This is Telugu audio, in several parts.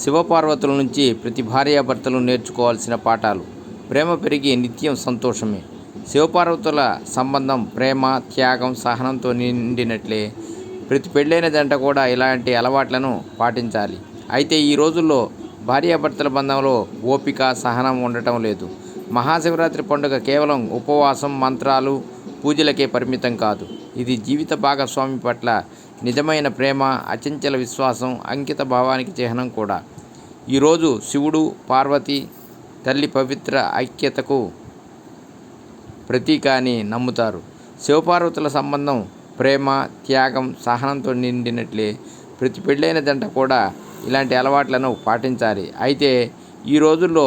శివపార్వతుల నుంచి ప్రతి భార్యాభర్తలు నేర్చుకోవాల్సిన పాఠాలు. ప్రేమ పెరిగి నిత్యం సంతోషమే. శివపార్వతుల సంబంధం ప్రేమ, త్యాగం, సహనంతో నిండినట్లే ప్రతి పెళ్ళైన జంట కూడా ఇలాంటి అలవాట్లను పాటించాలి. అయితే ఈ రోజుల్లో భార్యాభర్తల బంధంలో ఓపిక, సహనం ఉండటం లేదు. మహాశివరాత్రి పండుగ కేవలం ఉపవాసం, మంత్రాలు, పూజలకే పరిమితం కాదు. ఇది జీవిత భాగస్వామి పట్ల నిజమైన ప్రేమ, అచంచల విశ్వాసం, అంకిత భావానికి చిహ్నం కూడా. ఈరోజు శివుడు, పార్వతి తల్లి పవిత్ర ఐక్యతకు ప్రతీక అని నమ్ముతారు. శివపార్వతుల సంబంధం ప్రేమ, త్యాగం, సహనంతో నిండినట్లే ప్రతి పెళ్ళైన జంట కూడా ఇలాంటి అలవాట్లను పాటించాలి. అయితే ఈ రోజుల్లో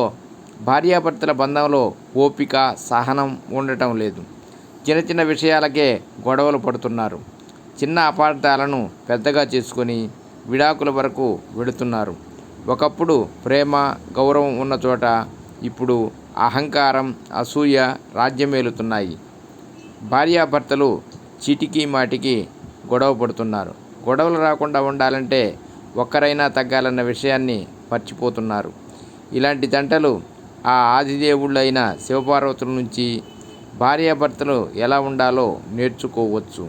భార్యాభర్తల బంధంలో ఓపిక, సహనం ఉండటం లేదు. చిన్న చిన్న విషయాలకే గొడవలు పడుతున్నారు. చిన్న అపార్థాలను పెద్దగా చేసుకొని విడాకుల వరకు వెడుతున్నారు. ఒకప్పుడు ప్రేమ, గౌరవం ఉన్న చోట ఇప్పుడు అహంకారం, అసూయ రాజ్యమేలుతున్నాయి. భార్యాభర్తలు చీటికి మాటికి గొడవ పడుతున్నారు. గొడవలు రాకుండా ఉండాలంటే ఒక్కరైనా తగ్గాలన్న విషయాన్ని మర్చిపోతున్నారు. ఇలాంటి జంటలు ఆ ఆదిదేవుళ్ళైన శివపార్వతుల నుంచి భార్యాభర్తలు ఎలా ఉండాలో నేర్చుకోవచ్చు.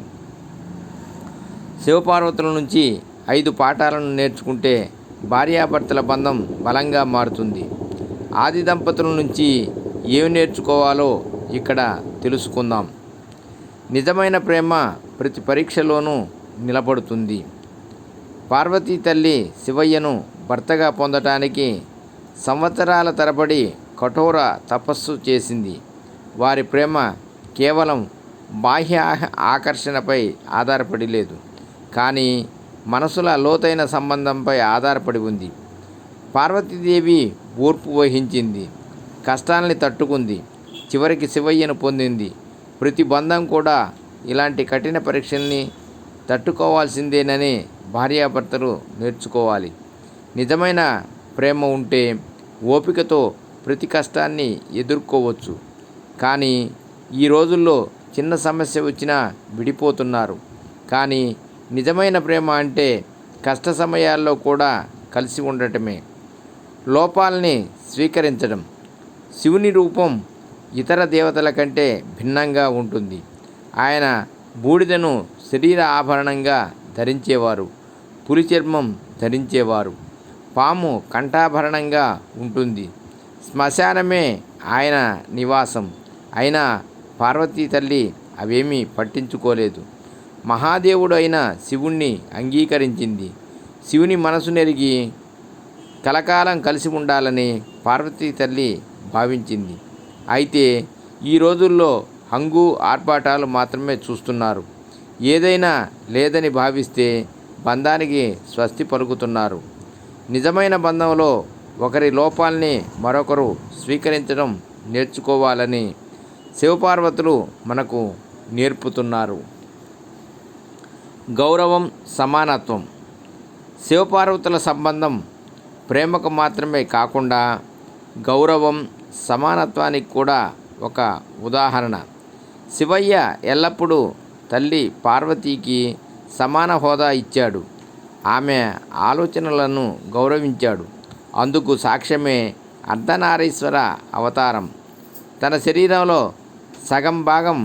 శివపార్వతుల నుంచి 5 పాఠాలను నేర్చుకుంటే భార్యాభర్తల బంధం బలంగా మారుతుంది. ఆది దంపతుల నుంచి ఏమి నేర్చుకోవాలో ఇక్కడ తెలుసుకుందాం. నిజమైన ప్రేమ ప్రతి పరీక్షలోనూ నిలబడుతుంది. పార్వతీ తల్లి శివయ్యను భర్తగా పొందటానికి సంవత్సరాల తరబడి కఠోర తపస్సు చేసింది. వారి ప్రేమ కేవలం బాహ్య ఆకర్షణపై ఆధారపడి లేదు, కానీ మనసుల లోతైన సంబంధంపై ఆధారపడి ఉంది. పార్వతీదేవి ఓర్పు వహించింది, కష్టాల్ని తట్టుకుంది, చివరికి శివయ్యను పొందింది. ప్రతి బంధం కూడా ఇలాంటి కఠిన పరీక్షల్ని తట్టుకోవాల్సిందేనని భార్యాభర్తలు నేర్చుకోవాలి. నిజమైన ప్రేమ ఉంటే ఓపికతో ప్రతి కష్టాన్ని ఎదుర్కోవచ్చు. కానీ ఈ రోజుల్లో చిన్న సమస్య వచ్చినా విడిపోతున్నారు. కానీ నిజమైన ప్రేమ అంటే కష్ట సమయాల్లో కూడా కలిసి ఉండటమే. లోపాలని స్వీకరించడం. శివుని రూపం ఇతర దేవతల కంటే భిన్నంగా ఉంటుంది. ఆయన బూడిదను శరీర ఆభరణంగా ధరించేవారు, పులి చర్మం ధరించేవారు, పాము కంఠాభరణంగా ఉంటుంది. శ్మశానమే ఆయన నివాసం. అయినా పార్వతీ తల్లి అవేమీ పట్టించుకోలేదు. మహాదేవుడు అయిన శివుణ్ణి అంగీకరించింది. శివుని మనసు నెరిగి కలకాలం కలిసి ఉండాలని పార్వతీ తల్లి భావించింది. అయితే ఈ రోజుల్లో హంగు, ఆర్భాటాలు మాత్రమే చూస్తున్నారు. ఏదైనా లేదని భావిస్తే బంధానికి స్వస్తి పలుకుతున్నారు. నిజమైన బంధంలో ఒకరి లోపాల్ని మరొకరు స్వీకరించడం నేర్చుకోవాలని శివపార్వతులు మనకు నేర్పుతున్నారు. గౌరవం, సమానత్వం. శివపార్వతుల సంబంధం ప్రేమకు మాత్రమే కాకుండా గౌరవం, సమానత్వానికి కూడా ఒక ఉదాహరణ. శివయ్య ఎల్లప్పుడూ తల్లి పార్వతీకి సమాన హోదా ఇచ్చాడు. ఆమె ఆలోచనలను గౌరవించాడు. అందుకు సాక్ష్యమే అర్ధనారీశ్వర అవతారం. తన శరీరంలో సగం భాగం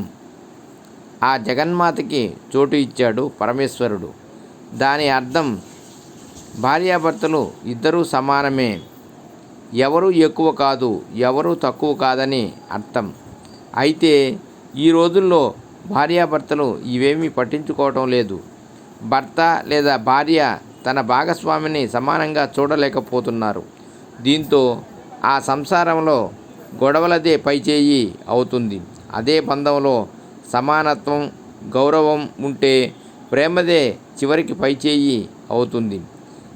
ఆ జగన్మాతకి చోటు ఇచ్చాడు పరమేశ్వరుడు. దాని అర్థం భార్యాభర్తలు ఇద్దరూ సమానమే, ఎవరు ఎక్కువ కాదు, ఎవరు తక్కువ కాదని అర్థం. అయితే ఈ రోజుల్లో భార్యాభర్తలు ఇవేమీ పట్టించుకోవటం లేదు. భర్త లేదా భార్య తన భాగస్వామిని సమానంగా చూడలేకపోతున్నారు. దీంతో ఆ సంసారంలో గొడవలదే పైచేయి అవుతుంది. అదే బంధంలో సమానత్వం, గౌరవం ఉంటే ప్రేమదే చివరికి పైచేయి అవుతుంది.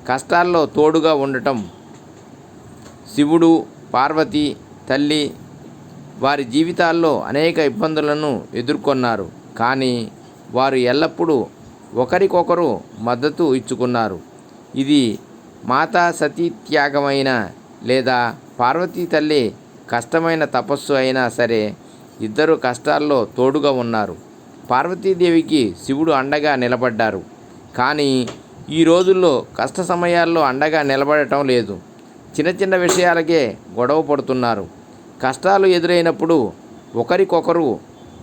కష్టాల్లో తోడుగా ఉండటం. శివుడు, పార్వతి తల్లి వారి జీవితాల్లో అనేక ఇబ్బందులను ఎదుర్కొన్నారు. కానీ వారు ఎల్లప్పుడూ ఒకరికొకరు మద్దతు ఇచ్చుకున్నారు. ఇది మాతా సతీ త్యాగమైన లేదా పార్వతీ తల్లి కష్టమైన తపస్సు అయినా సరే ఇద్దరు కష్టాల్లో తోడుగా ఉన్నారు. పార్వతీదేవికి శివుడు అండగా నిలబడ్డారు. కానీ ఈ రోజుల్లో కష్ట సమయాల్లో అండగా నిలబడటం లేదు. చిన్న చిన్న విషయాలకే గొడవ పడుతున్నారు. కష్టాలు ఎదురైనప్పుడు ఒకరికొకరు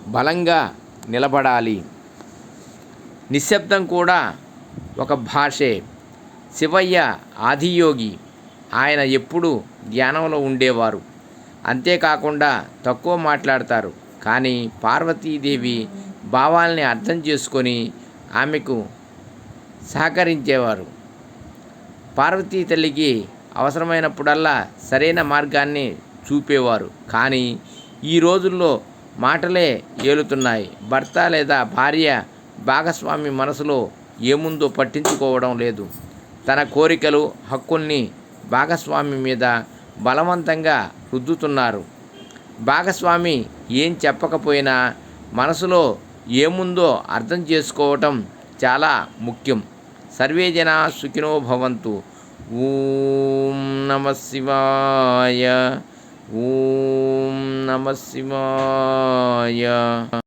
బలంగా నిలబడాలి. నిశ్శబ్దం కూడా ఒక భాషే. శివయ్య ఆదియోగి. ఆయన ఎప్పుడూ ధ్యానంలో ఉండేవారు. అంతేకాకుండా తక్కువ మాట్లాడతారు. కానీ పార్వతీదేవి భావాల్ని అర్థం చేసుకొని ఆమెకు సహకరించేవారు. పార్వతీ తల్లికి అవసరమైనప్పుడల్లా సరైన మార్గాన్ని చూపేవారు. కానీ ఈ రోజుల్లో మాటలే ఏలుతున్నాయి. భర్త లేదా భార్య భాగస్వామి మనసులో ఏముందో పట్టించుకోవడం లేదు. తన కోరికలు, హక్కుల్ని భాగస్వామి మీద బలవంతంగా రుద్దుతున్నారు. భాగస్వామి ఏం చెప్పకపోయినా మనసులో ఏముందో అర్థం చేసుకోవటం చాలా ముఖ్యం. సర్వే జనా సుఖినో భవంతు. ఓం నమః శివాయ. ఓం నమః శివాయ.